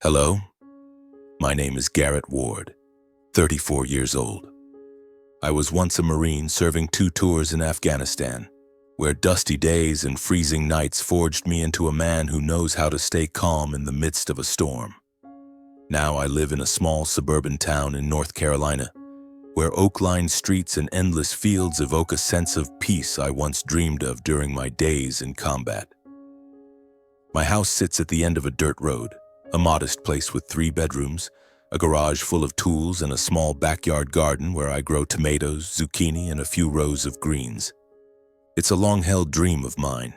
Hello, my name is Garrett Ward, 34 years old. I was once a Marine serving 2 tours in Afghanistan, where dusty days and freezing nights forged me into a man who knows how to stay calm in the midst of a storm. Now I live in a small suburban town in North Carolina, where oak-lined streets and endless fields evoke a sense of peace I once dreamed of during my days in combat. My house sits at the end of a dirt road, a modest place with 3 bedrooms, a garage full of tools, and a small backyard garden where I grow tomatoes, zucchini, and a few rows of greens. It's a long-held dream of mine,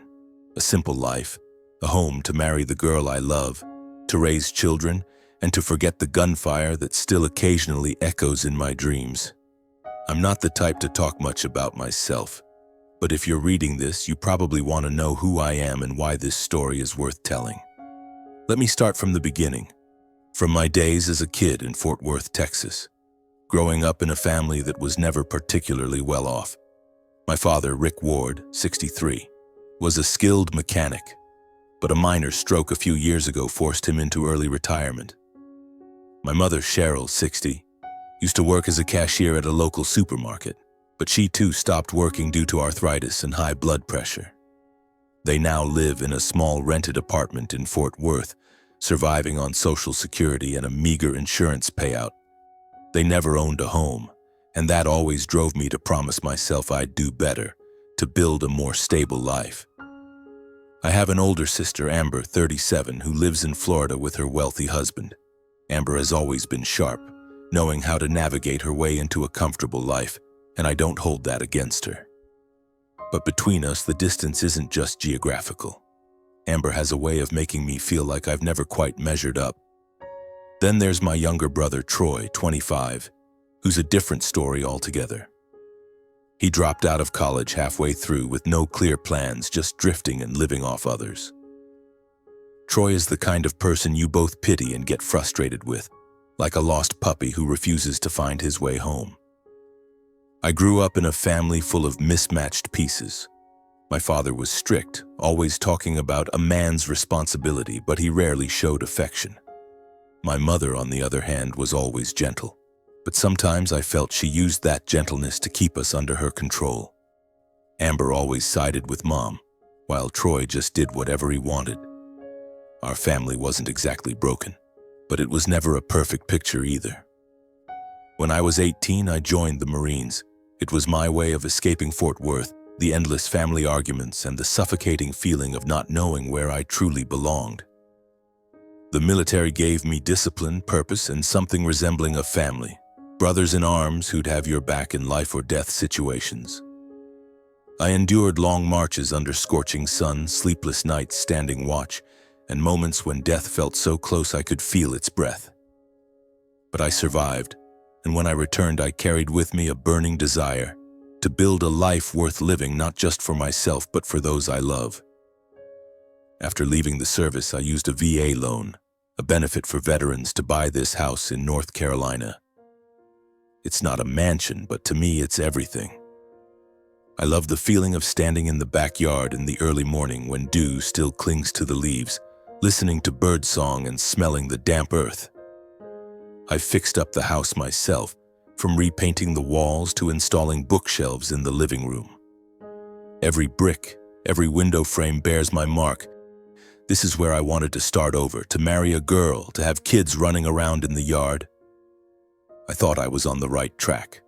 a simple life, a home to marry the girl I love, to raise children, and to forget the gunfire that still occasionally echoes in my dreams. I'm not the type to talk much about myself, but if you're reading this, you probably want to know who I am and why this story is worth telling. Let me start from the beginning, from my days as a kid in Fort Worth, Texas, growing up in a family that was never particularly well off. My father, Rick Ward, 63, was a skilled mechanic, but a minor stroke a few years ago forced him into early retirement. My mother, Cheryl, 60, used to work as a cashier at a local supermarket, but she too stopped working due to arthritis and high blood pressure. They now live in a small rented apartment in Fort Worth, surviving on Social Security and a meager insurance payout. They never owned a home, and that always drove me to promise myself I'd do better, to build a more stable life. I have an older sister, Amber, 37, who lives in Florida with her wealthy husband. Amber has always been sharp, knowing how to navigate her way into a comfortable life, and I don't hold that against her. But between us, the distance isn't just geographical. Amber has a way of making me feel like I've never quite measured up. Then there's my younger brother, Troy, 25, who's a different story altogether. He dropped out of college halfway through with no clear plans, just drifting and living off others. Troy is the kind of person you both pity and get frustrated with, like a lost puppy who refuses to find his way home. I grew up in a family full of mismatched pieces. My father was strict, always talking about a man's responsibility, but he rarely showed affection. My mother, on the other hand, was always gentle, but sometimes I felt she used that gentleness to keep us under her control. Amber always sided with Mom, while Troy just did whatever he wanted. Our family wasn't exactly broken, but it was never a perfect picture either. When I was 18, I joined the Marines. It was my way of escaping Fort Worth, the endless family arguments, and the suffocating feeling of not knowing where I truly belonged. The military gave me discipline, purpose, and something resembling a family, brothers in arms who'd have your back in life or death situations. I endured long marches under scorching sun, sleepless nights standing watch, and moments when death felt so close I could feel its breath. But I survived, and when I returned, I carried with me a burning desire to build a life worth living, not just for myself, but for those I love. After leaving the service, I used a VA loan, a benefit for veterans, to buy this house in North Carolina. It's not a mansion, but to me it's everything. I love the feeling of standing in the backyard in the early morning when dew still clings to the leaves, listening to birdsong and smelling the damp earth. I fixed up the house myself, from repainting the walls to installing bookshelves in the living room. Every brick, every window frame bears my mark. This is where I wanted to start over, to marry a girl, to have kids running around in the yard. I thought I was on the right track.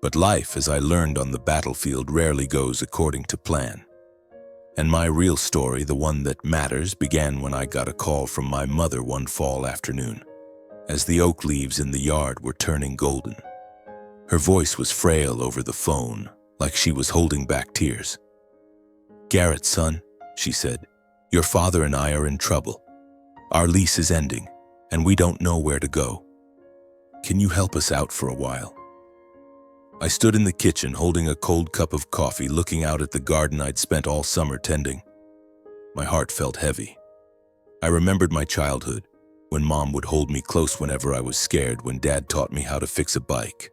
But life, as I learned on the battlefield, rarely goes according to plan. And my real story, the one that matters, began when I got a call from my mother one fall afternoon, as the oak leaves in the yard were turning golden. Her voice was frail over the phone, like she was holding back tears. "Garrett, son," she said, "your father and I are in trouble. Our lease is ending, and we don't know where to go. Can you help us out for a while?" I stood in the kitchen holding a cold cup of coffee, looking out at the garden I'd spent all summer tending. My heart felt heavy. I remembered my childhood, when Mom would hold me close whenever I was scared, when Dad taught me how to fix a bike.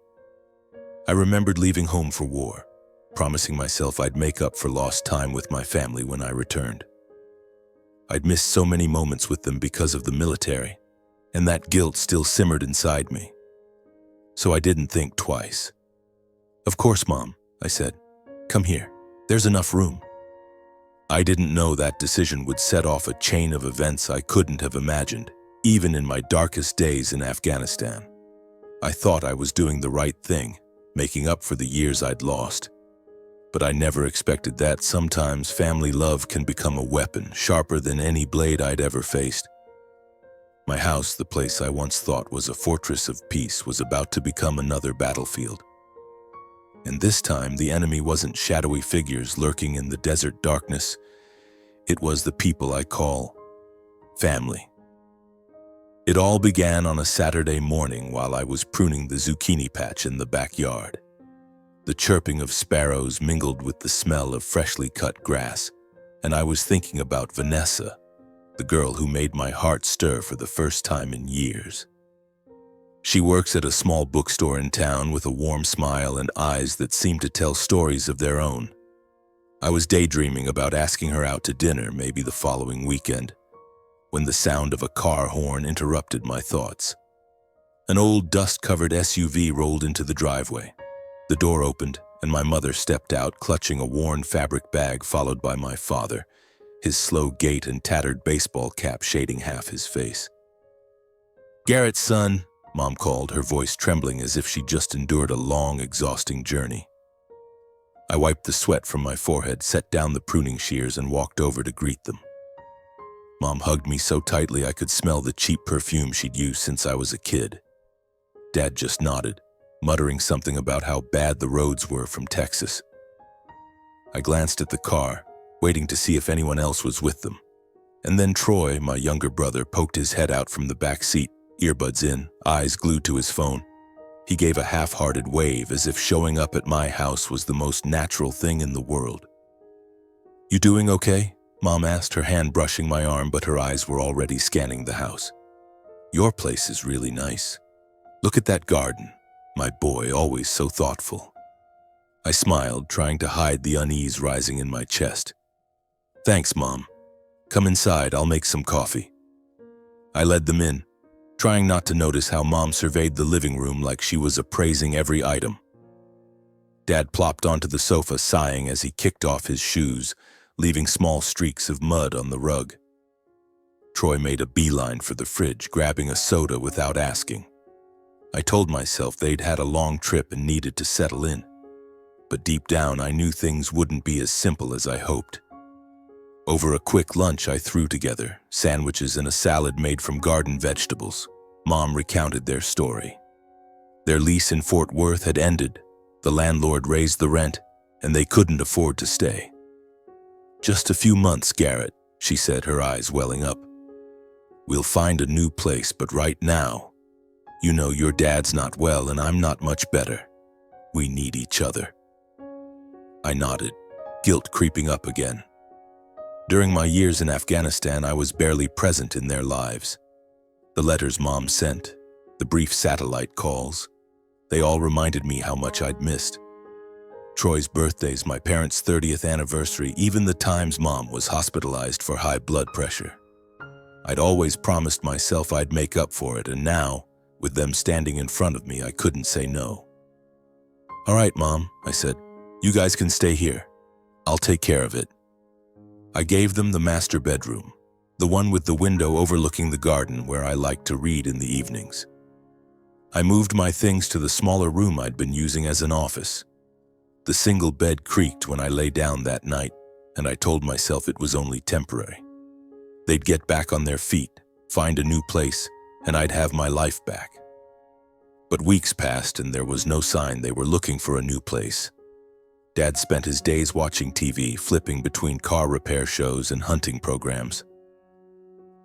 I remembered leaving home for war, promising myself I'd make up for lost time with my family when I returned. I'd missed so many moments with them because of the military, and that guilt still simmered inside me. So I didn't think twice. "Of course, Mom," I said. "Come here. There's enough room." I didn't know that decision would set off a chain of events I couldn't have imagined, even in my darkest days in Afghanistan. I thought I was doing the right thing, making up for the years I'd lost. But I never expected that sometimes family love can become a weapon sharper than any blade I'd ever faced. My house, the place I once thought was a fortress of peace, was about to become another battlefield. And this time, the enemy wasn't shadowy figures lurking in the desert darkness. It was the people I call family. It all began on a Saturday morning while I was pruning the zucchini patch in the backyard. The chirping of sparrows mingled with the smell of freshly cut grass, and I was thinking about Vanessa, the girl who made my heart stir for the first time in years. She works at a small bookstore in town with a warm smile and eyes that seem to tell stories of their own. I was daydreaming about asking her out to dinner, maybe the following weekend, when the sound of a car horn interrupted my thoughts. An old dust-covered SUV rolled into the driveway. The door opened, and my mother stepped out, clutching a worn fabric bag, followed by my father, his slow gait and tattered baseball cap shading half his face. "Garrett, son," Mom called, her voice trembling as if she just endured a long, exhausting journey. I wiped the sweat from my forehead, set down the pruning shears, and walked over to greet them. Mom hugged me so tightly I could smell the cheap perfume she'd used since I was a kid. Dad just nodded, muttering something about how bad the roads were from Texas. I glanced at the car, waiting to see if anyone else was with them. And then Troy, my younger brother, poked his head out from the back seat, earbuds in, eyes glued to his phone. He gave a half-hearted wave as if showing up at my house was the most natural thing in the world. "You doing okay?" Mom asked, her hand brushing my arm, but her eyes were already scanning the house. "Your place is really nice. Look at that garden. My boy, always so thoughtful." I smiled, trying to hide the unease rising in my chest. "Thanks, Mom. Come inside, I'll make some coffee." I led them in, trying not to notice how Mom surveyed the living room like she was appraising every item. Dad plopped onto the sofa, sighing as he kicked off his shoes, leaving small streaks of mud on the rug. Troy made a beeline for the fridge, grabbing a soda without asking. I told myself they'd had a long trip and needed to settle in. But deep down, I knew things wouldn't be as simple as I hoped. Over a quick lunch I threw together, sandwiches and a salad made from garden vegetables, Mom recounted their story. Their lease in Fort Worth had ended, the landlord raised the rent, and they couldn't afford to stay. "Just a few months, Garrett," she said, her eyes welling up. "We'll find a new place, but right now, you know your dad's not well and I'm not much better. We need each other." I nodded, guilt creeping up again. During my years in Afghanistan, I was barely present in their lives. The letters Mom sent, the brief satellite calls, they all reminded me how much I'd missed. Troy's birthdays, my parents' 30th anniversary, even the times Mom was hospitalized for high blood pressure. I'd always promised myself I'd make up for it, and now, with them standing in front of me, I couldn't say no. "All right, Mom," I said. "You guys can stay here. I'll take care of it." I gave them the master bedroom, the one with the window overlooking the garden where I liked to read in the evenings. I moved my things to the smaller room I'd been using as an office. The single bed creaked when I lay down that night, and I told myself it was only temporary. They'd get back on their feet, find a new place, and I'd have my life back. But weeks passed and there was no sign they were looking for a new place. Dad spent his days watching TV, flipping between car repair shows and hunting programs.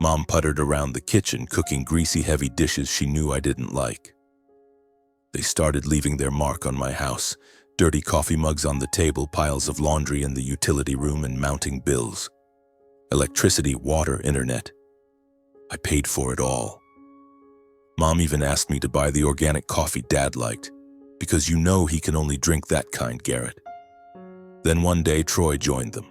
Mom puttered around the kitchen, cooking greasy, heavy dishes she knew I didn't like. They started leaving their mark on my house, dirty coffee mugs on the table, piles of laundry in the utility room, and mounting bills. Electricity, water, internet. I paid for it all. Mom even asked me to buy the organic coffee Dad liked, because you know he can only drink that kind, Garrett. Then one day, Troy joined them.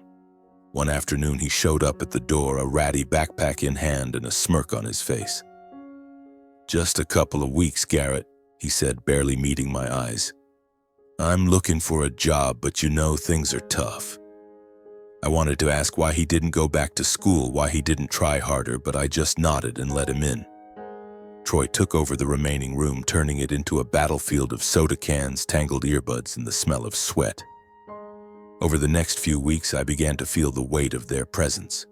One afternoon, he showed up at the door, a ratty backpack in hand and a smirk on his face. Just a couple of weeks, Garrett, he said, barely meeting my eyes. I'm looking for a job, but you know things are tough. I wanted to ask why he didn't go back to school, why he didn't try harder, but I just nodded and let him in. Troy took over the remaining room, turning it into a battlefield of soda cans, tangled earbuds, and the smell of sweat. Over the next few weeks, I began to feel the weight of their presence.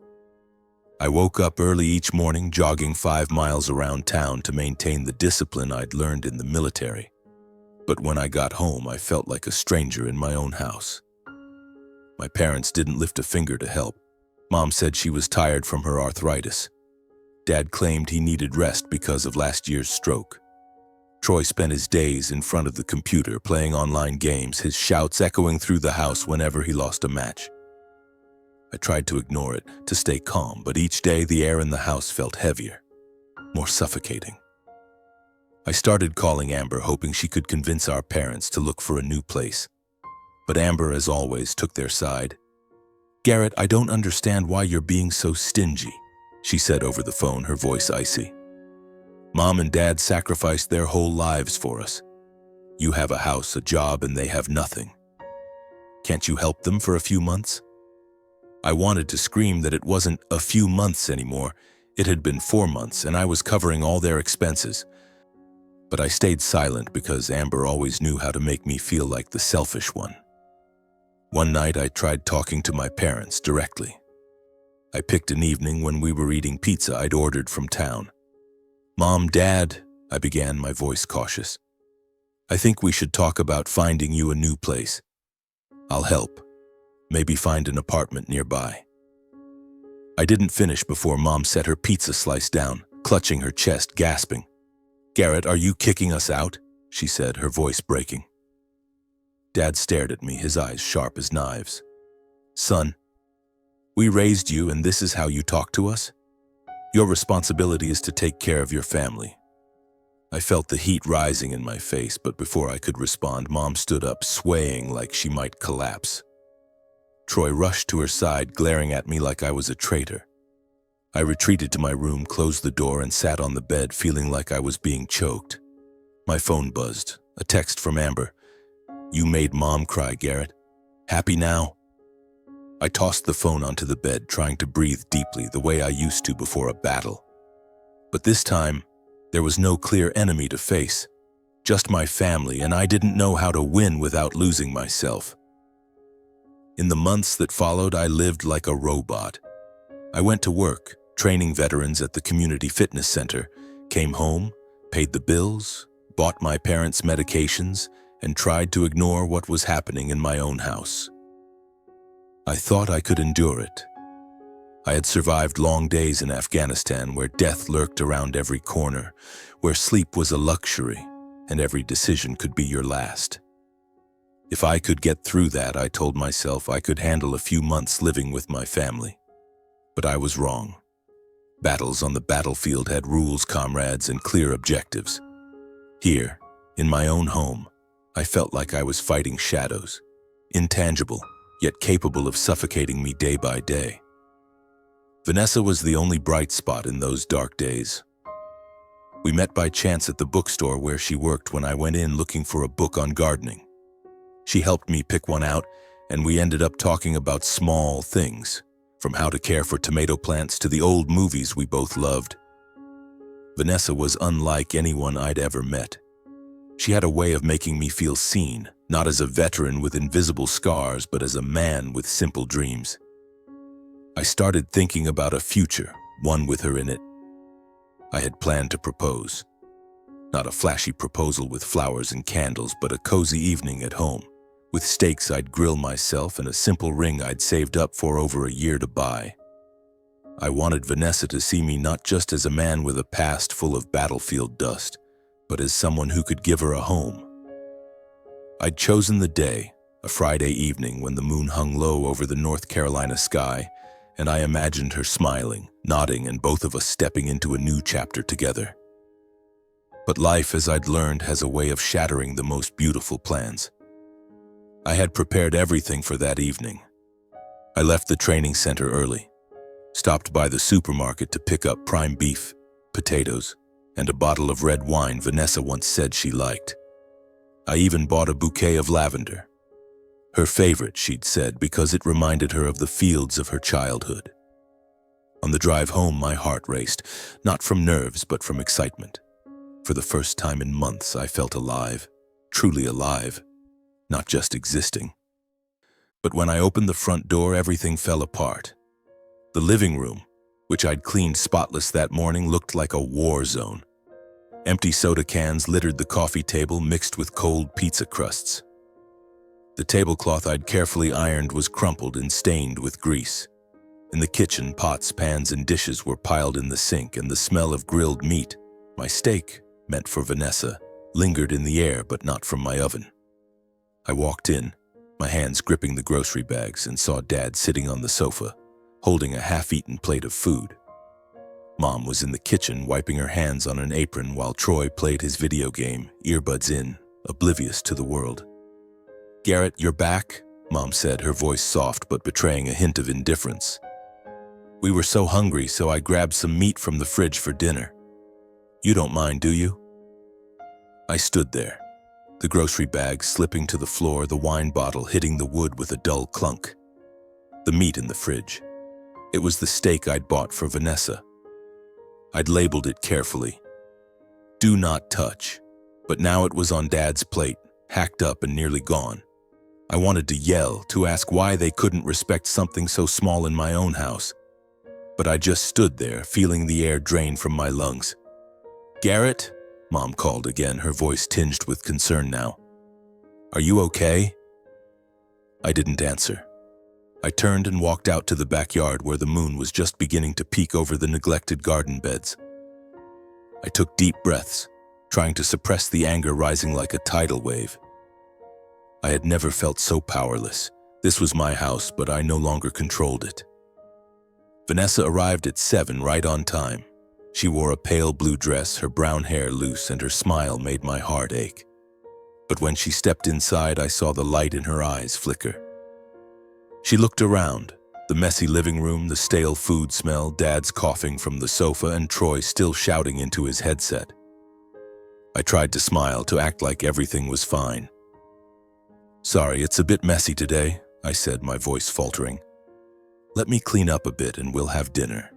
I woke up early each morning, jogging 5 miles around town to maintain the discipline I'd learned in the military. But when I got home, I felt like a stranger in my own house. My parents didn't lift a finger to help. Mom said she was tired from her arthritis. Dad claimed he needed rest because of last year's stroke. Troy spent his days in front of the computer playing online games, his shouts echoing through the house whenever he lost a match. I tried to ignore it, to stay calm, but each day the air in the house felt heavier, more suffocating. I started calling Amber, hoping she could convince our parents to look for a new place. But Amber, as always, took their side. "Garrett, I don't understand why you're being so stingy," she said over the phone, her voice icy. "Mom and Dad sacrificed their whole lives for us. You have a house, a job, and they have nothing. Can't you help them for a few months?" I wanted to scream that it wasn't a few months anymore. It had been 4 months, and I was covering all their expenses. But I stayed silent because Amber always knew how to make me feel like the selfish one. One night, I tried talking to my parents directly. I picked an evening when we were eating pizza I'd ordered from town. "Mom, Dad," I began, my voice cautious. "I think we should talk about finding you a new place. I'll help. Maybe find an apartment nearby." I didn't finish before Mom set her pizza slice down, clutching her chest, gasping. "Garrett, are you kicking us out?" she said, her voice breaking. Dad stared at me, his eyes sharp as knives. "Son, we raised you and this is how you talk to us? Your responsibility is to take care of your family." I felt the heat rising in my face, but before I could respond, Mom stood up, swaying like she might collapse. Troy rushed to her side, glaring at me like I was a traitor. I retreated to my room, closed the door, and sat on the bed, feeling like I was being choked. My phone buzzed. A text from Amber. "You made Mom cry, Garrett. Happy now?" I tossed the phone onto the bed, trying to breathe deeply the way I used to before a battle. But this time, there was no clear enemy to face. Just my family, and I didn't know how to win without losing myself. In the months that followed, I lived like a robot. I went to work, training veterans at the community fitness center, came home, paid the bills, bought my parents' medications, and tried to ignore what was happening in my own house. I thought I could endure it. I had survived long days in Afghanistan where death lurked around every corner, where sleep was a luxury, and every decision could be your last. If I could get through that, I told myself I could handle a few months living with my family. But I was wrong. Battles on the battlefield had rules, comrades, and clear objectives. Here, in my own home, I felt like I was fighting shadows, intangible, yet capable of suffocating me day by day. Vanessa was the only bright spot in those dark days. We met by chance at the bookstore where she worked when I went in looking for a book on gardening. She helped me pick one out, and we ended up talking about small things, from how to care for tomato plants to the old movies we both loved. Vanessa was unlike anyone I'd ever met. She had a way of making me feel seen, not as a veteran with invisible scars, but as a man with simple dreams. I started thinking about a future, one with her in it. I had planned to propose. Not a flashy proposal with flowers and candles, but a cozy evening at home, with steaks I'd grill myself and a simple ring I'd saved up for over a year to buy. I wanted Vanessa to see me not just as a man with a past full of battlefield dust, but as someone who could give her a home. I'd chosen the day, a Friday evening when the moon hung low over the North Carolina sky, and I imagined her smiling, nodding, and both of us stepping into a new chapter together. But life, as I'd learned, has a way of shattering the most beautiful plans. I had prepared everything for that evening. I left the training center early, stopped by the supermarket to pick up prime beef, potatoes, and a bottle of red wine Vanessa once said she liked. I even bought a bouquet of lavender. Her favorite, she'd said, because it reminded her of the fields of her childhood. On the drive home, my heart raced, not from nerves, but from excitement. For the first time in months, I felt alive, truly alive, not just existing. But when I opened the front door, everything fell apart. The living room, which I'd cleaned spotless that morning, looked like a war zone. Empty soda cans littered the coffee table, mixed with cold pizza crusts. The tablecloth I'd carefully ironed was crumpled and stained with grease. In the kitchen, pots, pans, and dishes were piled in the sink, and the smell of grilled meat, my steak, meant for Vanessa, lingered in the air but not from my oven. I walked in, my hands gripping the grocery bags, and saw Dad sitting on the sofa, holding a half-eaten plate of food. Mom was in the kitchen, wiping her hands on an apron while Troy played his video game, earbuds in, oblivious to the world. "Garrett, you're back?" Mom said, her voice soft but betraying a hint of indifference. "We were so hungry, so I grabbed some meat from the fridge for dinner. You don't mind, do you?" I stood there, the grocery bag slipping to the floor, the wine bottle hitting the wood with a dull clunk. The meat in the fridge. It was the steak I'd bought for Vanessa. I'd labeled it carefully. "Do not touch," but now it was on Dad's plate, hacked up and nearly gone. I wanted to yell, to ask why they couldn't respect something so small in my own house. But I just stood there, feeling the air drain from my lungs. "Garrett?" Mom called again, her voice tinged with concern now. "Are you okay?" I didn't answer. I turned and walked out to the backyard where the moon was just beginning to peek over the neglected garden beds. I took deep breaths, trying to suppress the anger rising like a tidal wave. I had never felt so powerless. This was my house, but I no longer controlled it. Vanessa arrived at 7, right on time. She wore a pale blue dress, her brown hair loose, and her smile made my heart ache. But when she stepped inside, I saw the light in her eyes flicker. She looked around, the messy living room, the stale food smell, Dad's coughing from the sofa, and Troy still shouting into his headset. I tried to smile, to act like everything was fine. "Sorry, it's a bit messy today," I said, my voice faltering. "Let me clean up a bit and we'll have dinner."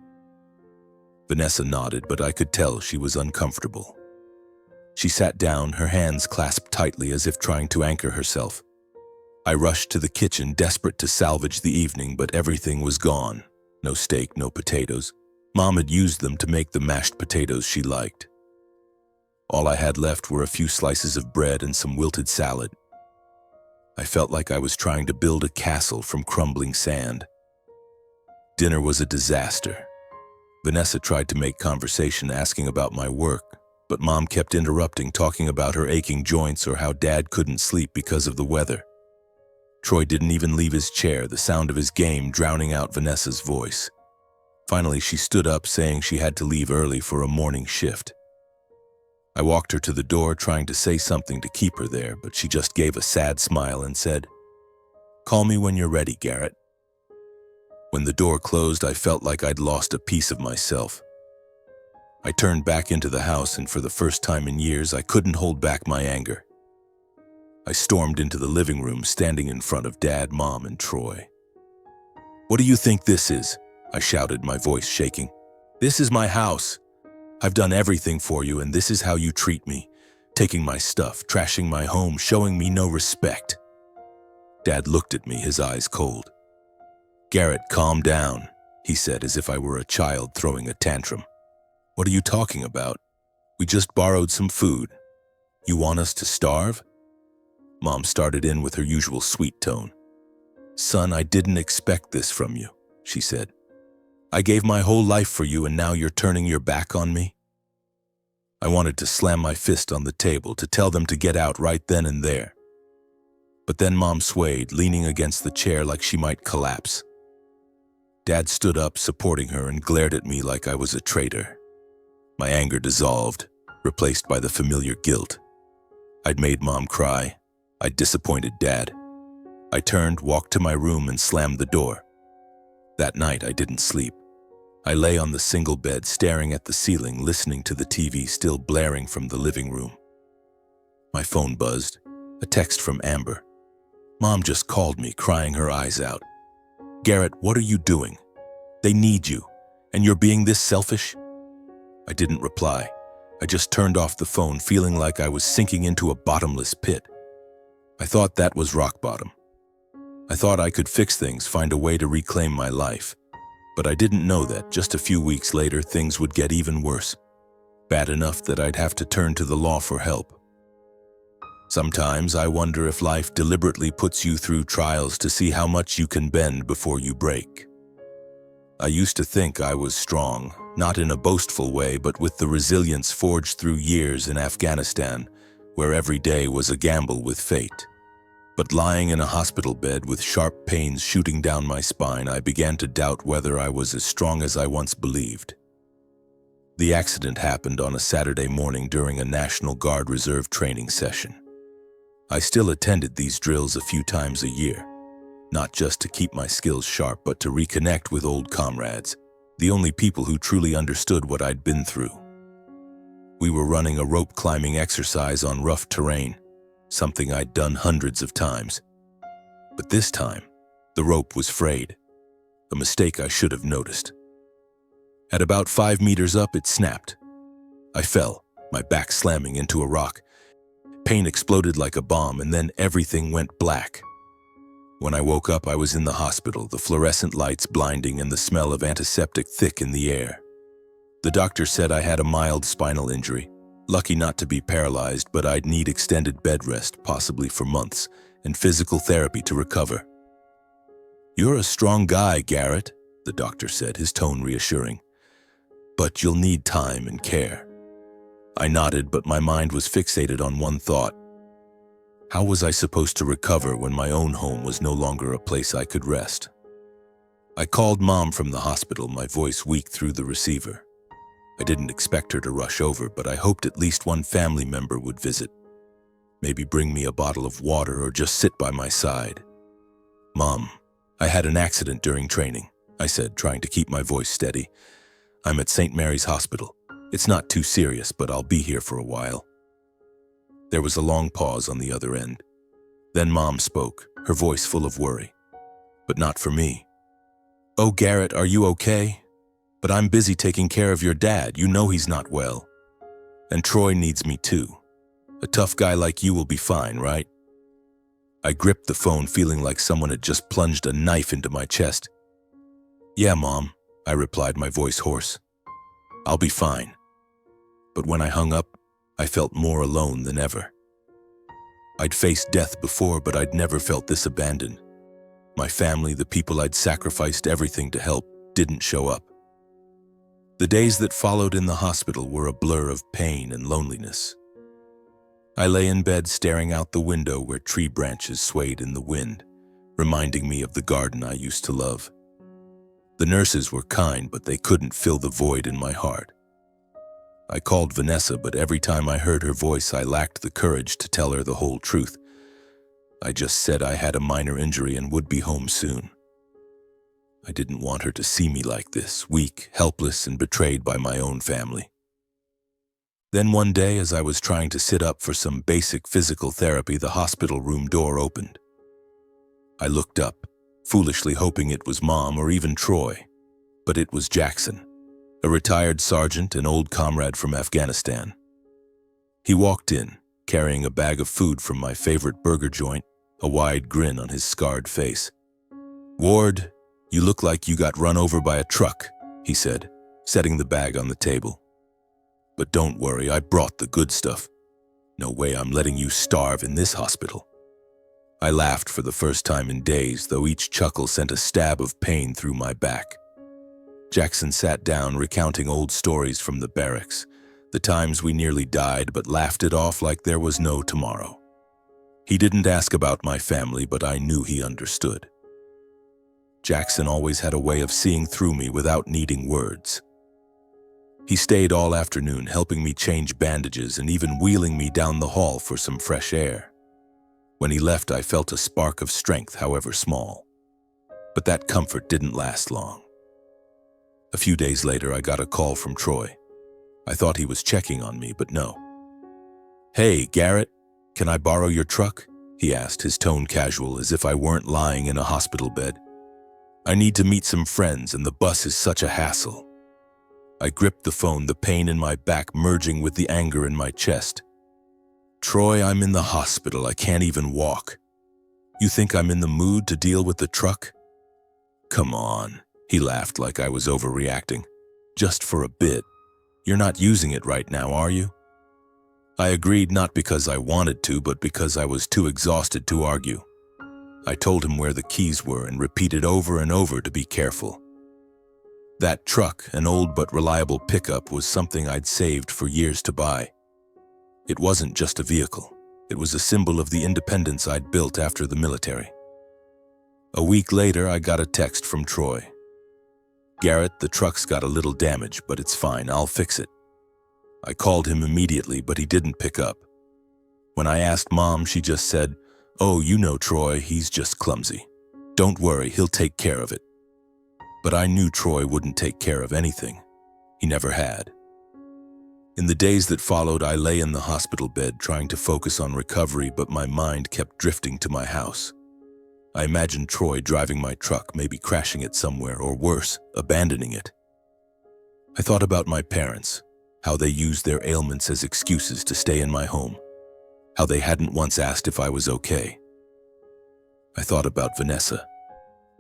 Vanessa nodded, but I could tell she was uncomfortable. She sat down, her hands clasped tightly as if trying to anchor herself. I rushed to the kitchen, desperate to salvage the evening, but everything was gone. No steak, no potatoes. Mom had used them to make the mashed potatoes she liked. All I had left were a few slices of bread and some wilted salad. I felt like I was trying to build a castle from crumbling sand. Dinner was a disaster. Vanessa tried to make conversation, asking about my work, but Mom kept interrupting, talking about her aching joints or how Dad couldn't sleep because of the weather. Troy didn't even leave his chair, the sound of his game drowning out Vanessa's voice. Finally, she stood up, saying she had to leave early for a morning shift. I walked her to the door, trying to say something to keep her there, but she just gave a sad smile and said, "Call me when you're ready, Garrett." When the door closed, I felt like I'd lost a piece of myself. I turned back into the house, and for the first time in years, I couldn't hold back my anger. I stormed into the living room, standing in front of Dad, Mom, and Troy. "What do you think this is?" I shouted, my voice shaking. "This is my house. I've done everything for you, and this is how you treat me. Taking my stuff, trashing my home, showing me no respect." Dad looked at me, his eyes cold. "Garrett, calm down," he said, as if I were a child throwing a tantrum. "What are you talking about? We just borrowed some food. You want us to starve?" Mom started in with her usual sweet tone. "Son, I didn't expect this from you," she said. "I gave my whole life for you, and now you're turning your back on me?" I wanted to slam my fist on the table, to tell them to get out right then and there. But then Mom swayed, leaning against the chair like she might collapse. Dad stood up, supporting her, and glared at me like I was a traitor. My anger dissolved, replaced by the familiar guilt. I'd made Mom cry. I'd disappointed Dad. I turned, walked to my room, and slammed the door. That night, I didn't sleep. I lay on the single bed, staring at the ceiling, listening to the TV still blaring from the living room. My phone buzzed, a text from Amber. Mom just called me, crying her eyes out. Garrett, what are you doing? They need you, and you're being this selfish? I didn't reply. I just turned off the phone, feeling like I was sinking into a bottomless pit. I thought that was rock bottom. I thought I could fix things, find a way to reclaim my life. But I didn't know that just a few weeks later, things would get even worse. Bad enough that I'd have to turn to the law for help. Sometimes I wonder if life deliberately puts you through trials to see how much you can bend before you break. I used to think I was strong, not in a boastful way, but with the resilience forged through years in Afghanistan, where every day was a gamble with fate. But lying in a hospital bed with sharp pains shooting down my spine, I began to doubt whether I was as strong as I once believed. The accident happened on a Saturday morning during a National Guard Reserve training session. I still attended these drills a few times a year, not just to keep my skills sharp, but to reconnect with old comrades, the only people who truly understood what I'd been through. We were running a rope climbing exercise on rough terrain, something I'd done hundreds of times. But this time, the rope was frayed, a mistake I should have noticed. At about 5 meters up, it snapped. I fell, my back slamming into a rock. Pain exploded like a bomb, and then everything went black. When I woke up, I was in the hospital, the fluorescent lights blinding and the smell of antiseptic thick in the air. The doctor said I had a mild spinal injury. Lucky not to be paralyzed, but I'd need extended bed rest, possibly for months, and physical therapy to recover. You're a strong guy, Garrett, the doctor said, his tone reassuring. But you'll need time and care. I nodded, but my mind was fixated on one thought. How was I supposed to recover when my own home was no longer a place I could rest? I called Mom from the hospital, my voice weak through the receiver. I didn't expect her to rush over, but I hoped at least one family member would visit. Maybe bring me a bottle of water or just sit by my side. Mom, I had an accident during training, I said, trying to keep my voice steady. I'm at St. Mary's Hospital. It's not too serious, but I'll be here for a while. There was a long pause on the other end. Then Mom spoke, her voice full of worry. But not for me. Oh, Garrett, are you okay? But I'm busy taking care of your dad. You know he's not well. And Troy needs me too. A tough guy like you will be fine, right? I gripped the phone, feeling like someone had just plunged a knife into my chest. Yeah, Mom, I replied, my voice hoarse. I'll be fine. But when I hung up, I felt more alone than ever. I'd faced death before, but I'd never felt this abandoned. My family, the people I'd sacrificed everything to help, didn't show up. The days that followed in the hospital were a blur of pain and loneliness. I lay in bed staring out the window where tree branches swayed in the wind, reminding me of the garden I used to love. The nurses were kind, but they couldn't fill the void in my heart. I called Vanessa, but every time I heard her voice, I lacked the courage to tell her the whole truth. I just said I had a minor injury and would be home soon. I didn't want her to see me like this, weak, helpless, and betrayed by my own family. Then one day, as I was trying to sit up for some basic physical therapy, the hospital room door opened. I looked up, foolishly hoping it was Mom or even Troy, but it was Jackson, a retired sergeant, an old comrade from Afghanistan. He walked in, carrying a bag of food from my favorite burger joint, a wide grin on his scarred face. Ward, you look like you got run over by a truck, he said, setting the bag on the table. But don't worry, I brought the good stuff. No way I'm letting you starve in this hospital. I laughed for the first time in days, though each chuckle sent a stab of pain through my back. Jackson sat down, recounting old stories from the barracks, the times we nearly died but laughed it off like there was no tomorrow. He didn't ask about my family, but I knew he understood. Jackson always had a way of seeing through me without needing words. He stayed all afternoon, helping me change bandages and even wheeling me down the hall for some fresh air. When he left, I felt a spark of strength, however small. But that comfort didn't last long. A few days later, I got a call from Troy. I thought he was checking on me, but no. "Hey, Garrett, can I borrow your truck?" he asked, his tone casual, as if I weren't lying in a hospital bed. "I need to meet some friends, and the bus is such a hassle." I gripped the phone, the pain in my back merging with the anger in my chest. "Troy, I'm in the hospital. I can't even walk. You think I'm in the mood to deal with the truck?" "Come on," he laughed like I was overreacting. "Just for a bit. You're not using it right now, are you?" I agreed, not because I wanted to, but because I was too exhausted to argue. I told him where the keys were and repeated over and over to be careful. That truck, an old but reliable pickup, was something I'd saved for years to buy. It wasn't just a vehicle. It was a symbol of the independence I'd built after the military. A week later, I got a text from Troy. "Garrett, the truck's got a little damage, but it's fine. I'll fix it." I called him immediately, but he didn't pick up. When I asked Mom, she just said, "Oh, you know Troy, he's just clumsy. Don't worry, he'll take care of it." But I knew Troy wouldn't take care of anything. He never had. In the days that followed, I lay in the hospital bed trying to focus on recovery, but my mind kept drifting to my house. I imagined Troy driving my truck, maybe crashing it somewhere, or worse, abandoning it. I thought about my parents, how they used their ailments as excuses to stay in my home, how they hadn't once asked if I was okay. I thought about Vanessa,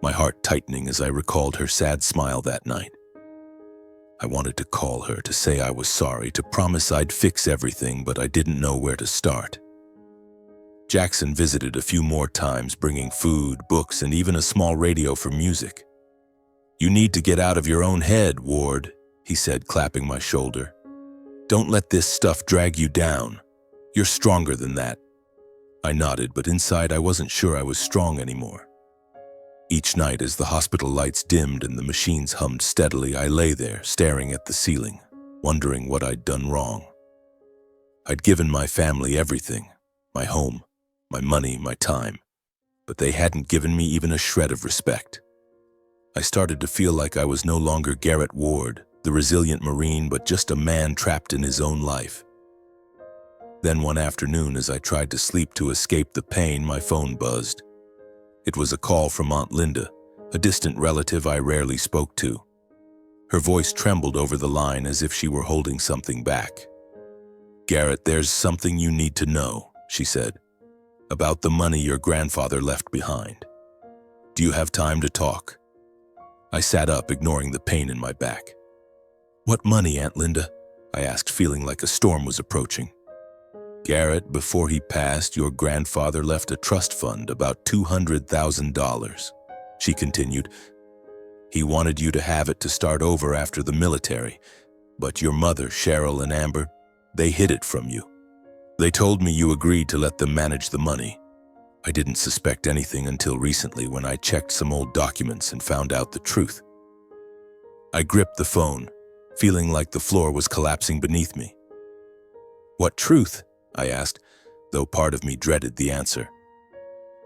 my heart tightening as I recalled her sad smile that night. I wanted to call her, to say I was sorry, to promise I'd fix everything, but I didn't know where to start. Jackson visited a few more times, bringing food, books, and even a small radio for music. "You need to get out of your own head, Ward," he said, clapping my shoulder. "Don't let this stuff drag you down. You're stronger than that." I nodded, but inside I wasn't sure I was strong anymore. Each night, as the hospital lights dimmed and the machines hummed steadily, I lay there, staring at the ceiling, wondering what I'd done wrong. I'd given my family everything, my home, my money, my time, but they hadn't given me even a shred of respect. I started to feel like I was no longer Garrett Ward, the resilient Marine, but just a man trapped in his own life. Then one afternoon, as I tried to sleep to escape the pain, my phone buzzed. It was a call from Aunt Linda, a distant relative I rarely spoke to. Her voice trembled over the line as if she were holding something back. "Garrett, there's something you need to know," she said, "about the money your grandfather left behind. Do you have time to talk?" I sat up, ignoring the pain in my back. "What money, Aunt Linda?" I asked, feeling like a storm was approaching. "Garrett, before he passed, your grandfather left a trust fund, about $200,000, she continued. "He wanted you to have it to start over after the military, but your mother, Cheryl, and Amber, they hid it from you. They told me you agreed to let them manage the money. I didn't suspect anything until recently, when I checked some old documents and found out the truth." I gripped the phone, feeling like the floor was collapsing beneath me. "What truth?" I asked, though part of me dreaded the answer.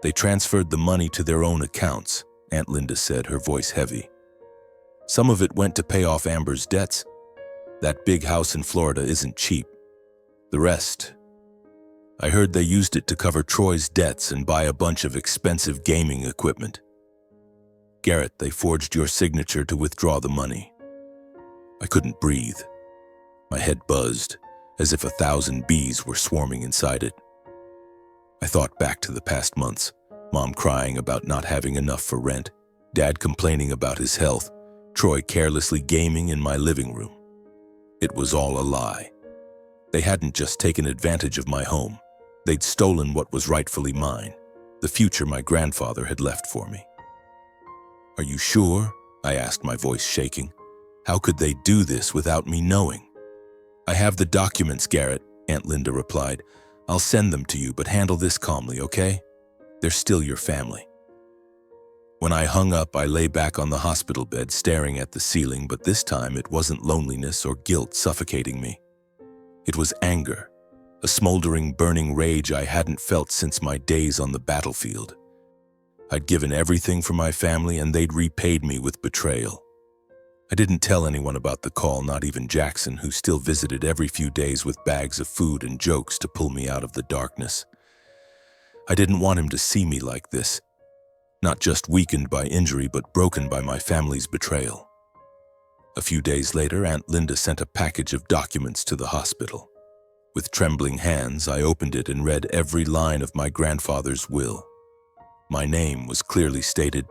"They transferred the money to their own accounts," Aunt Linda said, her voice heavy. "Some of it went to pay off Amber's debts. That big house in Florida isn't cheap. The rest, I heard they used it to cover Troy's debts and buy a bunch of expensive gaming equipment. Garrett, they forged your signature to withdraw the money." I couldn't breathe. My head buzzed, as if 1,000 bees were swarming inside it. I thought back to the past months, Mom crying about not having enough for rent, Dad complaining about his health, Troy carelessly gaming in my living room. It was all a lie. They hadn't just taken advantage of my home. They'd stolen what was rightfully mine, the future my grandfather had left for me. "Are you sure?" I asked, my voice shaking. "How could they do this without me knowing?" "I have the documents, Garrett," Aunt Linda replied. "I'll send them to you, but handle this calmly, okay? They're still your family." When I hung up, I lay back on the hospital bed, staring at the ceiling, but this time it wasn't loneliness or guilt suffocating me. It was anger, a smoldering, burning rage I hadn't felt since my days on the battlefield. I'd given everything for my family, and they'd repaid me with betrayal. I didn't tell anyone about the call, not even Jackson, who still visited every few days with bags of food and jokes to pull me out of the darkness. I didn't want him to see me like this, not just weakened by injury, but broken by my family's betrayal. A few days later, Aunt Linda sent a package of documents to the hospital. With trembling hands, I opened it and read every line of my grandfather's will. My name was clearly stated: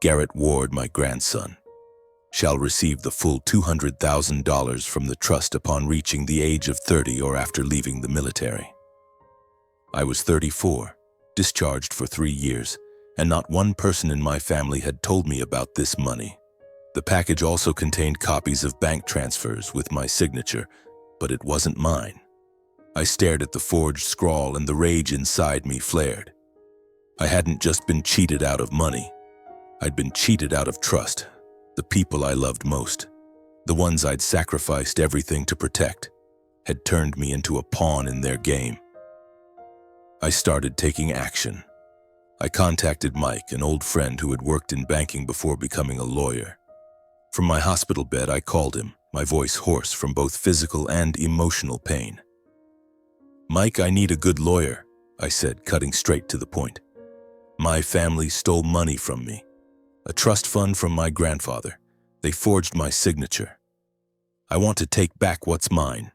Garrett Ward, my grandson, shall receive the full $200,000 from the trust upon reaching the age of 30 or after leaving the military. I was 34, discharged for 3 years, and not one person in my family had told me about this money. The package also contained copies of bank transfers with my signature, but it wasn't mine. I stared at the forged scrawl and the rage inside me flared. I hadn't just been cheated out of money. I'd been cheated out of trust. The people I loved most, the ones I'd sacrificed everything to protect, had turned me into a pawn in their game. I started taking action. I contacted Mike, an old friend who had worked in banking before becoming a lawyer. From my hospital bed, I called him, my voice hoarse from both physical and emotional pain. "Mike, I need a good lawyer," I said, cutting straight to the point. "My family stole money from me. A trust fund from my grandfather. They forged my signature. I want to take back what's mine."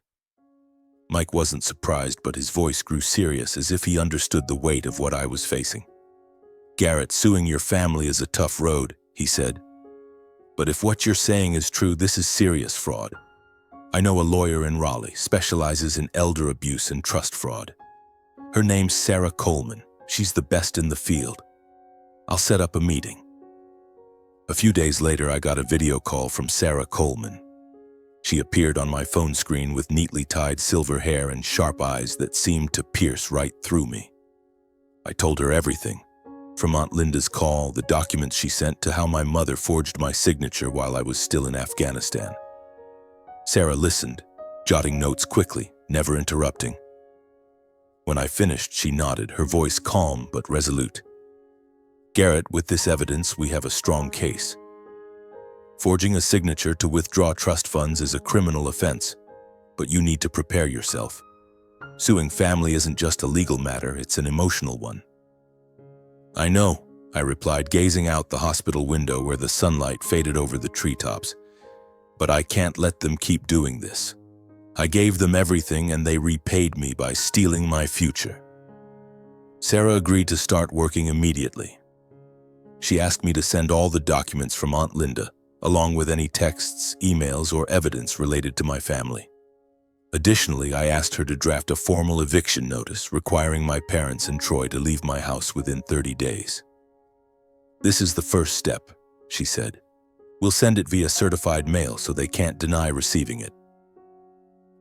Mike wasn't surprised, but his voice grew serious, as if he understood the weight of what I was facing. "Garrett, suing your family is a tough road," he said. "But if what you're saying is true, this is serious fraud. I know a lawyer in Raleigh, specializes in elder abuse and trust fraud. Her name's Sarah Coleman. She's the best in the field. I'll set up a meeting." A few days later, I got a video call from Sarah Coleman. She appeared on my phone screen with neatly tied silver hair and sharp eyes that seemed to pierce right through me. I told her everything, from Aunt Linda's call, the documents she sent, to how my mother forged my signature while I was still in Afghanistan. Sarah listened, jotting notes quickly, never interrupting. When I finished, she nodded, her voice calm but resolute. "Garrett, with this evidence, we have a strong case. Forging a signature to withdraw trust funds is a criminal offense, but you need to prepare yourself. Suing family isn't just a legal matter, it's an emotional one." "I know," I replied, gazing out the hospital window where the sunlight faded over the treetops. "But I can't let them keep doing this. I gave them everything and they repaid me by stealing my future." Sarah agreed to start working immediately. She asked me to send all the documents from Aunt Linda, along with any texts, emails, or evidence related to my family. Additionally, I asked her to draft a formal eviction notice requiring my parents and Troy to leave my house within 30 days. "This is the first step," she said. "We'll send it via certified mail so they can't deny receiving it."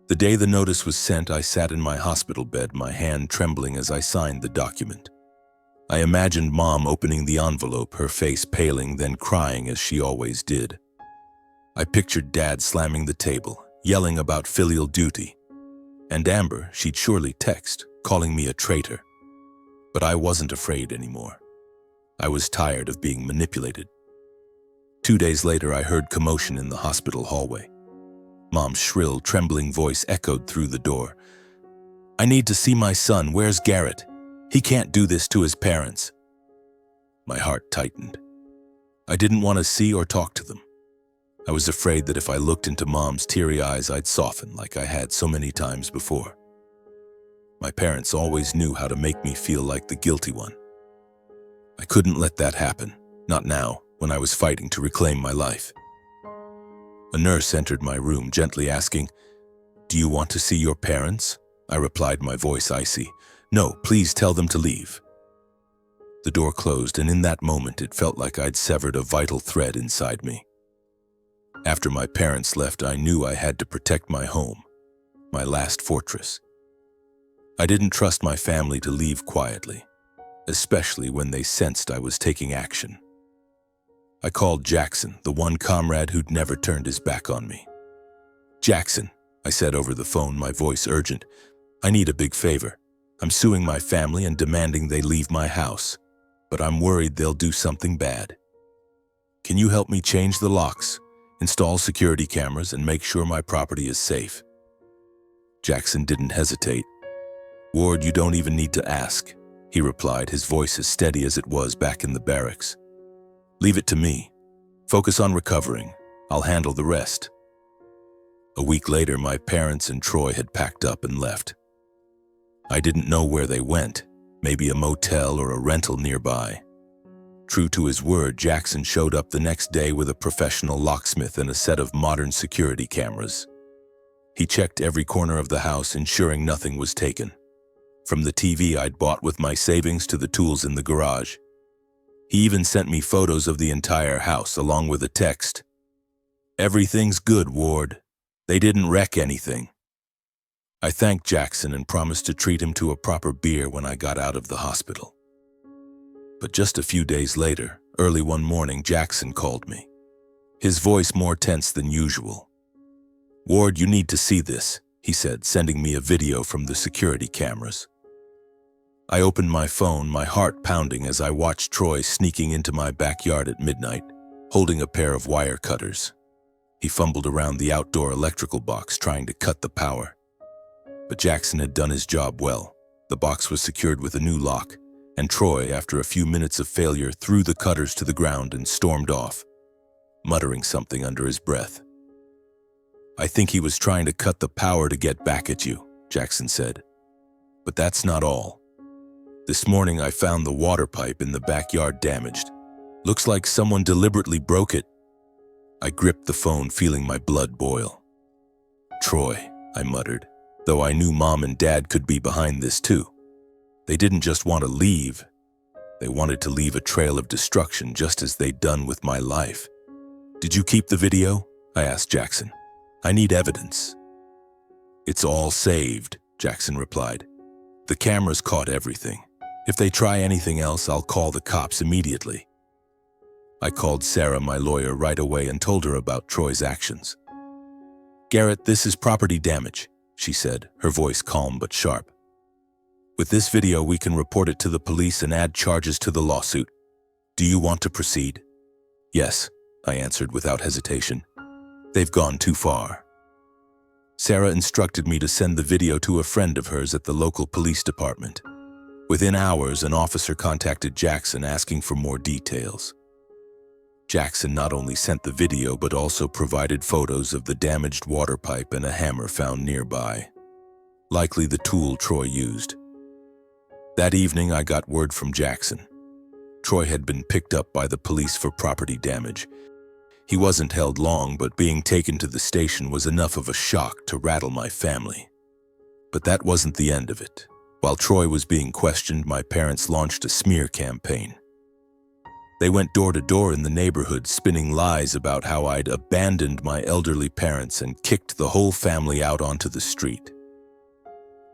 The day the notice was sent, I sat in my hospital bed, my hand trembling as I signed the document. I imagined Mom opening the envelope, her face paling, then crying as she always did. I pictured Dad slamming the table, yelling about filial duty. And Amber, she'd surely text, calling me a traitor. But I wasn't afraid anymore. I was tired of being manipulated. 2 days later, I heard commotion in the hospital hallway. Mom's shrill, trembling voice echoed through the door. "I need to see my son. Where's Garrett? He can't do this to his parents." My heart tightened. I didn't want to see or talk to them. I was afraid that if I looked into Mom's teary eyes, I'd soften like I had so many times before. My parents always knew how to make me feel like the guilty one. I couldn't let that happen, not now, when I was fighting to reclaim my life. A nurse entered my room, gently asking, "Do you want to see your parents?" I replied, my voice icy. "No, please tell them to leave." The door closed, and in that moment it felt like I'd severed a vital thread inside me. After my parents left, I knew I had to protect my home, my last fortress. I didn't trust my family to leave quietly, especially when they sensed I was taking action. I called Jackson, the one comrade who'd never turned his back on me. "Jackson," I said over the phone, my voice urgent, "I need a big favor. I'm suing my family and demanding they leave my house, but I'm worried they'll do something bad. Can you help me change the locks? Install security cameras and make sure my property is safe. Jackson didn't hesitate. Ward, you don't even need to ask, he replied, his voice as steady as it was back in the barracks. Leave it to me. Focus on recovering. I'll handle the rest. A week later, my parents and Troy had packed up and left. I didn't know where they went, maybe a motel or a rental nearby. True to his word, Jackson showed up the next day with a professional locksmith and a set of modern security cameras. He checked every corner of the house, ensuring nothing was taken. From the TV I'd bought with my savings to the tools in the garage. He even sent me photos of the entire house, along with a text. Everything's good, Ward. They didn't wreck anything. I thanked Jackson and promised to treat him to a proper beer when I got out of the hospital. But just a few days later, early one morning, Jackson called me. His voice more tense than usual. Ward, you need to see this, he said, sending me a video from the security cameras. I opened my phone, my heart pounding as I watched Troy sneaking into my backyard at midnight, holding a pair of wire cutters. He fumbled around the outdoor electrical box trying to cut the power. But Jackson had done his job well. The box was secured with a new lock, and Troy, after a few minutes of failure, threw the cutters to the ground and stormed off, muttering something under his breath. I think he was trying to cut the power to get back at you, Jackson said. But that's not all. This morning I found the water pipe in the backyard damaged. Looks like someone deliberately broke it. I gripped the phone, feeling my blood boil. Troy, I muttered, though I knew Mom and Dad could be behind this too. They didn't just want to leave. They wanted to leave a trail of destruction, just as they'd done with my life. Did you keep the video? I asked Jackson. I need evidence. It's all saved, Jackson replied. The cameras caught everything. If they try anything else, I'll call the cops immediately. I called Sarah, my lawyer, right away and told her about Troy's actions. Garrett, this is property damage, she said, her voice calm but sharp. With this video, we can report it to the police and add charges to the lawsuit. Do you want to proceed? Yes, I answered without hesitation. They've gone too far. Sarah instructed me to send the video to a friend of hers at the local police department. Within hours, an officer contacted Jackson asking for more details. Jackson not only sent the video but also provided photos of the damaged water pipe and a hammer found nearby, likely the tool Troy used. That evening, I got word from Jackson. Troy had been picked up by the police for property damage. He wasn't held long, but being taken to the station was enough of a shock to rattle my family. But that wasn't the end of it. While Troy was being questioned, my parents launched a smear campaign. They went door to door in the neighborhood, spinning lies about how I'd abandoned my elderly parents and kicked the whole family out onto the street.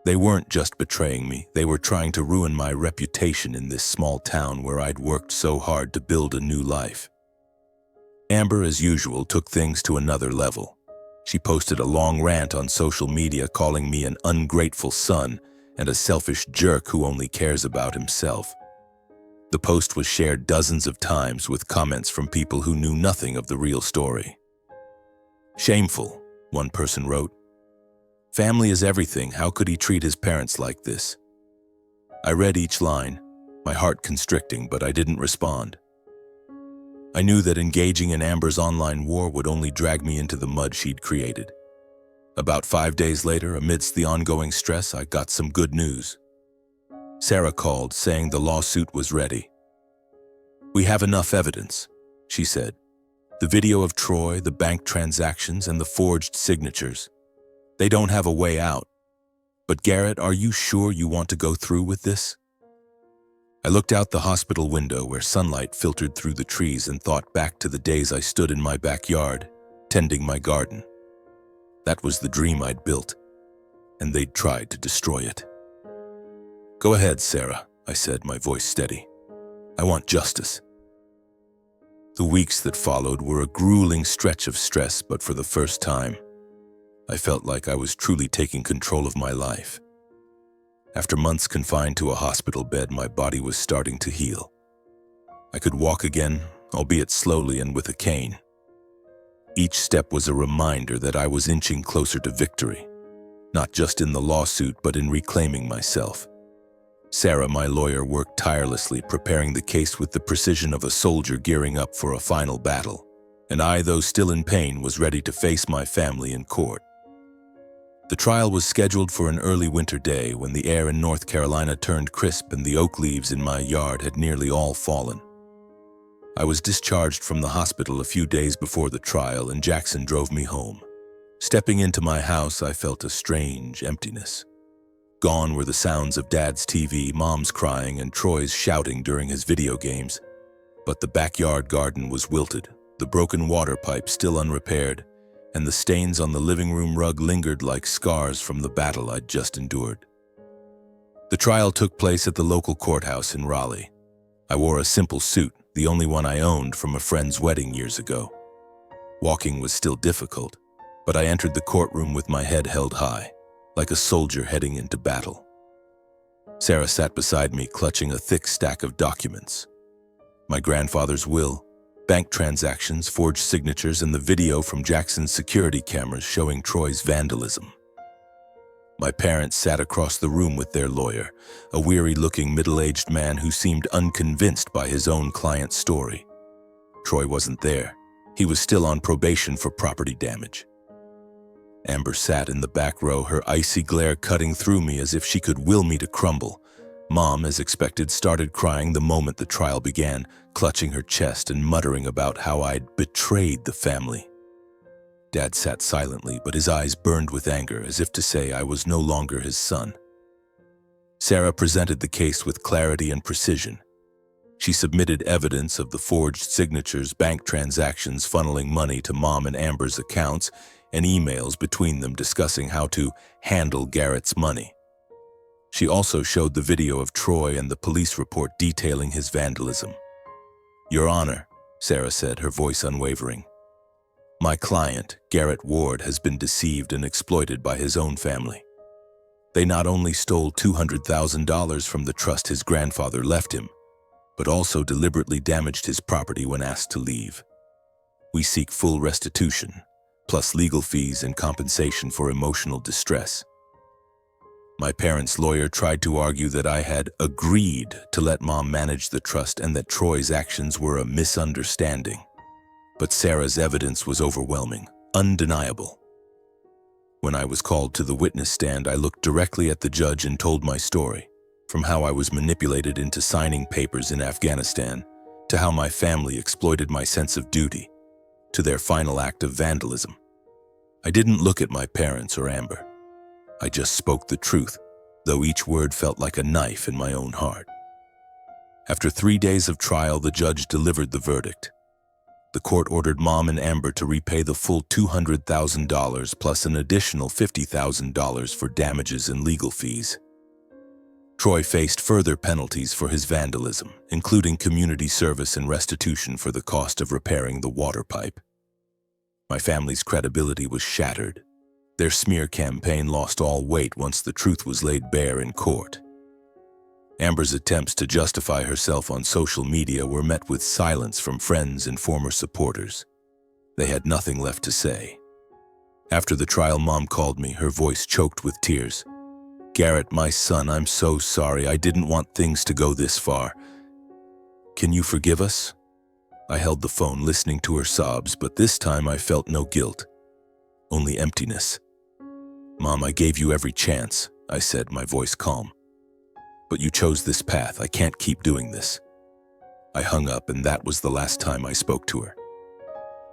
They weren't just betraying me, they were trying to ruin my reputation in this small town where I'd worked so hard to build a new life. Amber, as usual, took things to another level. She posted a long rant on social media calling me an ungrateful son and a selfish jerk who only cares about himself. The post was shared dozens of times with comments from people who knew nothing of the real story. Shameful, one person wrote. Family is everything. How could he treat his parents like this? I read each line, my heart constricting, but I didn't respond. I knew that engaging in Amber's online war would only drag me into the mud she'd created. About 5 days later, amidst the ongoing stress, I got some good news. Sarah called, saying the lawsuit was ready. We have enough evidence, she said. The video of Troy, the bank transactions, and the forged signatures. They don't have a way out. But Garrett, are you sure you want to go through with this? I looked out the hospital window where sunlight filtered through the trees and thought back to the days I stood in my backyard, tending my garden. That was the dream I'd built, and they'd tried to destroy it. Go ahead, Sarah, I said, my voice steady. I want justice. The weeks that followed were a grueling stretch of stress, but for the first time, I felt like I was truly taking control of my life. After months confined to a hospital bed, my body was starting to heal. I could walk again, albeit slowly and with a cane. Each step was a reminder that I was inching closer to victory, not just in the lawsuit but in reclaiming myself. Sarah, my lawyer, worked tirelessly, preparing the case with the precision of a soldier gearing up for a final battle. And I, though still in pain, was ready to face my family in court. The trial was scheduled for an early winter day when the air in North Carolina turned crisp and the oak leaves in my yard had nearly all fallen. I was discharged from the hospital a few days before the trial, and Jackson drove me home. Stepping into my house, I felt a strange emptiness. Gone were the sounds of Dad's TV, Mom's crying, and Troy's shouting during his video games. But the backyard garden was wilted, the broken water pipe still unrepaired, and the stains on the living room rug lingered like scars from the battle I'd just endured. The trial took place at the local courthouse in Raleigh. I wore a simple suit, the only one I owned from a friend's wedding years ago. Walking was still difficult, but I entered the courtroom with my head held high, like a soldier heading into battle. Sarah sat beside me, clutching a thick stack of documents. My grandfather's will, bank transactions, forged signatures, and the video from Jackson's security cameras showing Troy's vandalism. My parents sat across the room with their lawyer, a weary-looking middle-aged man who seemed unconvinced by his own client's story. Troy wasn't there. He was still on probation for property damage. Amber sat in the back row, her icy glare cutting through me as if she could will me to crumble. Mom, as expected, started crying the moment the trial began, clutching her chest and muttering about how I'd betrayed the family. Dad sat silently, but his eyes burned with anger, as if to say I was no longer his son. Sarah presented the case with clarity and precision. She submitted evidence of the forged signatures, bank transactions funneling money to Mom and Amber's accounts, and emails between them discussing how to handle Garrett's money. She also showed the video of Troy and the police report detailing his vandalism. "Your Honor," Sarah said, her voice unwavering, "my client, Garrett Ward, has been deceived and exploited by his own family. They not only stole $200,000 from the trust his grandfather left him, but also deliberately damaged his property when asked to leave. We seek full restitution, plus legal fees and compensation for emotional distress." My parents' lawyer tried to argue that I had agreed to let Mom manage the trust and that Troy's actions were a misunderstanding. But Sarah's evidence was overwhelming, undeniable. When I was called to the witness stand, I looked directly at the judge and told my story, from how I was manipulated into signing papers in Afghanistan, to how my family exploited my sense of duty, to their final act of vandalism. I didn't look at my parents or Amber. I just spoke the truth, though each word felt like a knife in my own heart. After 3 days of trial, the judge delivered the verdict. The court ordered Mom and Amber to repay the full $200,000 plus an additional $50,000 for damages and legal fees. Troy faced further penalties for his vandalism, including community service and restitution for the cost of repairing the water pipe. My family's credibility was shattered. Their smear campaign lost all weight once the truth was laid bare in court. Amber's attempts to justify herself on social media were met with silence from friends and former supporters. They had nothing left to say. After the trial, Mom called me, her voice choked with tears. "Garrett, my son, I'm so sorry. I didn't want things to go this far. Can you forgive us?" I held the phone, listening to her sobs, but this time I felt no guilt, only emptiness. "Mom, I gave you every chance," I said, my voice calm. "But you chose this path. I can't keep doing this." I hung up, and that was the last time I spoke to her.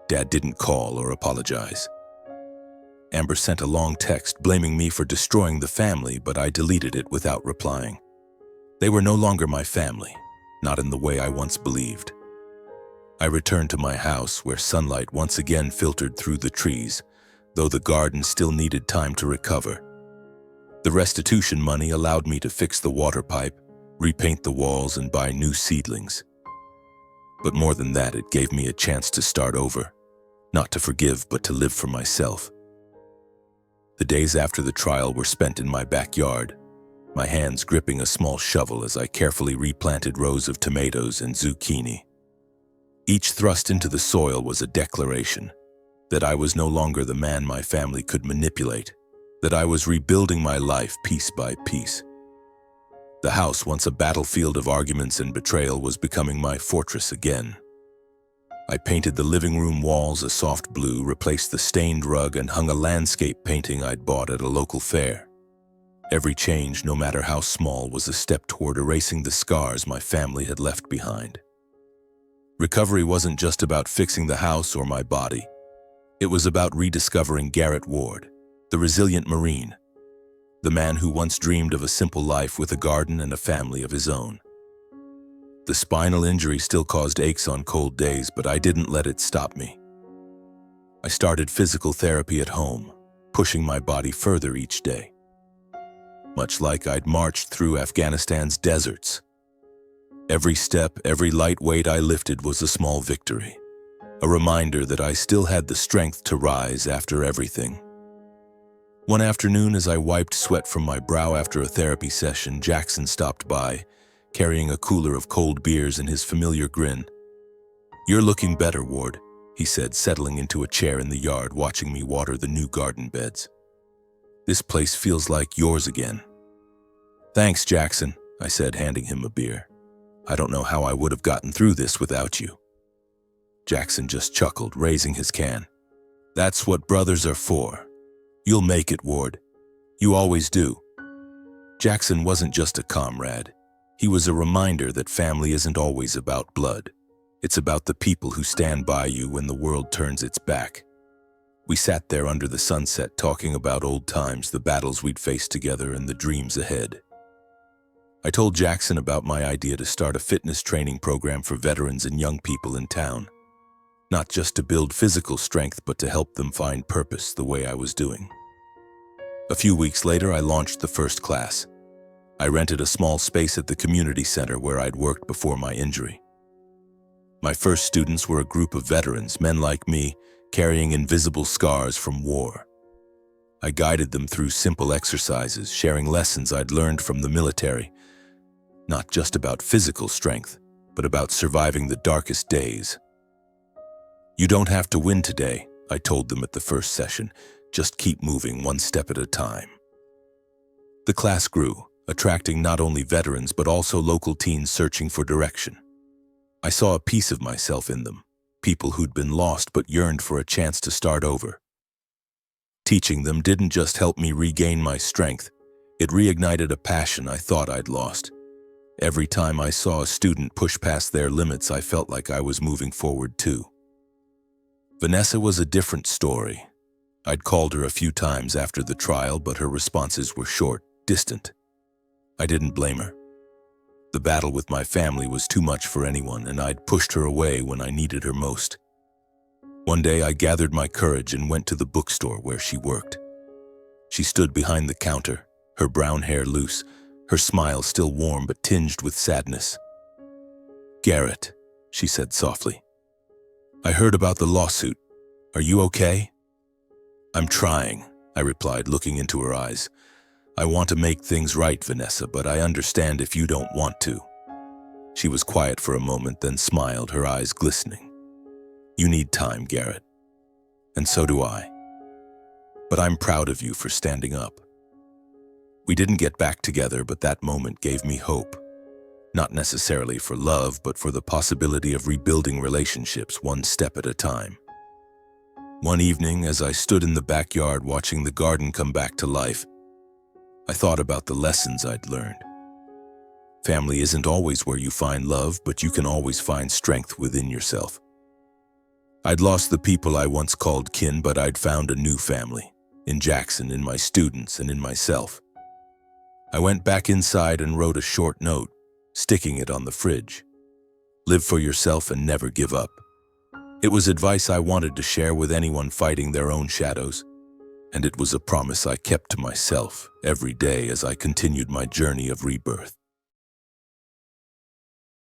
Dad didn't call or apologize. Amber sent a long text blaming me for destroying the family, but I deleted it without replying. They were no longer my family, not in the way I once believed. I returned to my house, where sunlight once again filtered through the trees, though the garden still needed time to recover. The restitution money allowed me to fix the water pipe, repaint the walls, and buy new seedlings. But more than that, it gave me a chance to start over, not to forgive, but to live for myself. The days after the trial were spent in my backyard, my hands gripping a small shovel as I carefully replanted rows of tomatoes and zucchini. Each thrust into the soil was a declaration. that I was no longer the man my family could manipulate, that I was rebuilding my life piece by piece. The house, once a battlefield of arguments and betrayal, was becoming my fortress again. I painted the living room walls a soft blue, replaced the stained rug, and hung a landscape painting I'd bought at a local fair. Every change, no matter how small, was a step toward erasing the scars my family had left behind. Recovery wasn't just about fixing the house or my body. It was about rediscovering Garrett Ward, the resilient Marine, the man who once dreamed of a simple life with a garden and a family of his own. The spinal injury still caused aches on cold days, but I didn't let it stop me. I started physical therapy at home, pushing my body further each day. Much like I'd marched through Afghanistan's deserts. Every step, every light weight I lifted was a small victory, a reminder that I still had the strength to rise after everything. One afternoon, as I wiped sweat from my brow after a therapy session, Jackson stopped by, carrying a cooler of cold beers and his familiar grin. "You're looking better, Ward," he said, settling into a chair in the yard, watching me water the new garden beds. "This place feels like yours again." "Thanks, Jackson," I said, handing him a beer. "I don't know how I would have gotten through this without you." Jackson just chuckled, raising his can. "That's what brothers are for. You'll make it, Ward. You always do." Jackson wasn't just a comrade. He was a reminder that family isn't always about blood. It's about the people who stand by you when the world turns its back. We sat there under the sunset talking about old times, the battles we'd faced together, and the dreams ahead. I told Jackson about my idea to start a fitness training program for veterans and young people in town. Not just to build physical strength, but to help them find purpose the way I was doing. A few weeks later, I launched the first class. I rented a small space at the community center where I'd worked before my injury. My first students were a group of veterans, men like me, carrying invisible scars from war. I guided them through simple exercises, sharing lessons I'd learned from the military, not just about physical strength, but about surviving the darkest days. "You don't have to win today," I told them at the first session. "Just keep moving one step at a time." The class grew, attracting not only veterans but also local teens searching for direction. I saw a piece of myself in them, people who'd been lost but yearned for a chance to start over. Teaching them didn't just help me regain my strength, it reignited a passion I thought I'd lost. Every time I saw a student push past their limits, I felt like I was moving forward too. Vanessa was a different story. I'd called her a few times after the trial, but her responses were short, distant. I didn't blame her. The battle with my family was too much for anyone, and I'd pushed her away when I needed her most. One day I gathered my courage and went to the bookstore where she worked. She stood behind the counter, her brown hair loose, her smile still warm but tinged with sadness. "Garrett," she said softly. "I heard about the lawsuit. Are you okay?" "I'm trying," I replied, looking into her eyes. "I want to make things right, Vanessa, but I understand if you don't want to." She was quiet for a moment, then smiled, her eyes glistening. "You need time, Garrett. And so do I. But I'm proud of you for standing up." We didn't get back together, but that moment gave me hope. Not necessarily for love, but for the possibility of rebuilding relationships one step at a time. One evening, as I stood in the backyard watching the garden come back to life, I thought about the lessons I'd learned. Family isn't always where you find love, but you can always find strength within yourself. I'd lost the people I once called kin, but I'd found a new family, in Jackson, in my students, and in myself. I went back inside and wrote a short note, sticking it on the fridge. "Live for yourself and never give up." It was advice I wanted to share with anyone fighting their own shadows, and it was a promise I kept to myself every day as I continued my journey of rebirth.